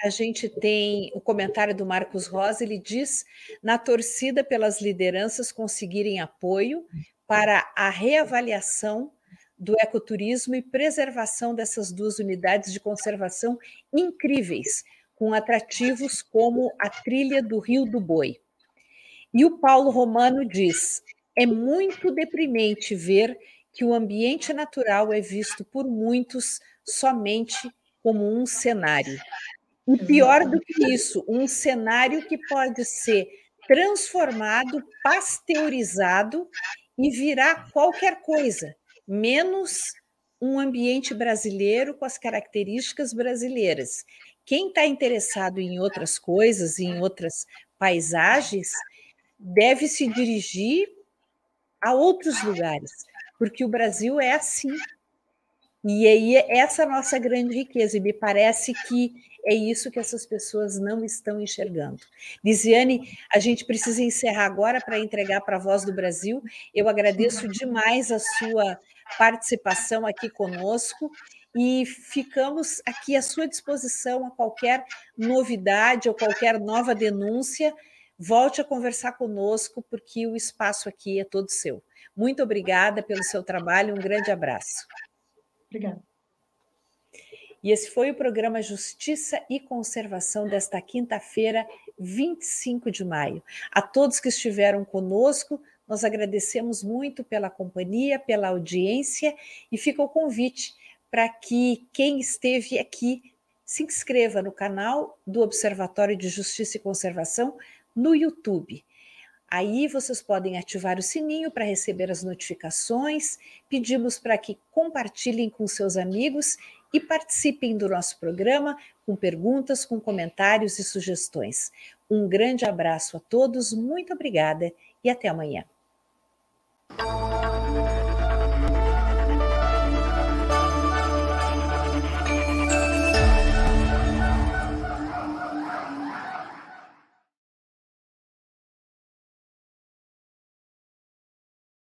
Speaker 7: A gente tem o comentário do Marcos Rosa, ele diz: na torcida pelas lideranças conseguirem apoio para a reavaliação do ecoturismo e preservação dessas 2 unidades de conservação incríveis, com atrativos como a trilha do Rio do Boi. E o Paulo Romano diz: é muito deprimente ver que o ambiente natural é visto por muitos somente como um cenário. E pior do que isso, um cenário que pode ser transformado, pasteurizado e virar qualquer coisa, menos um ambiente brasileiro com as características brasileiras. Quem está interessado em outras coisas, em outras paisagens, deve se dirigir a outros lugares, porque o Brasil é assim. E aí essa é a nossa grande riqueza, e me parece que é isso que essas pessoas não estão enxergando. Lisiane, a gente precisa encerrar agora para entregar para a Voz do Brasil. Eu agradeço demais a sua participação aqui conosco e ficamos aqui à sua disposição a qualquer novidade ou qualquer nova denúncia. Volte a conversar conosco, porque o espaço aqui é todo seu. Muito obrigada pelo seu trabalho, um grande abraço.
Speaker 9: Obrigada.
Speaker 7: E esse foi o programa Justiça e Conservação desta quinta-feira, 25 de maio. A todos que estiveram conosco, nós agradecemos muito pela companhia, pela audiência, e fica o convite para que quem esteve aqui se inscreva no canal do Observatório de Justiça e Conservação no YouTube. Aí vocês podem ativar o sininho para receber as notificações, pedimos para que compartilhem com seus amigos e participem do nosso programa com perguntas, com comentários e sugestões. Um grande abraço a todos, muito obrigada e até amanhã.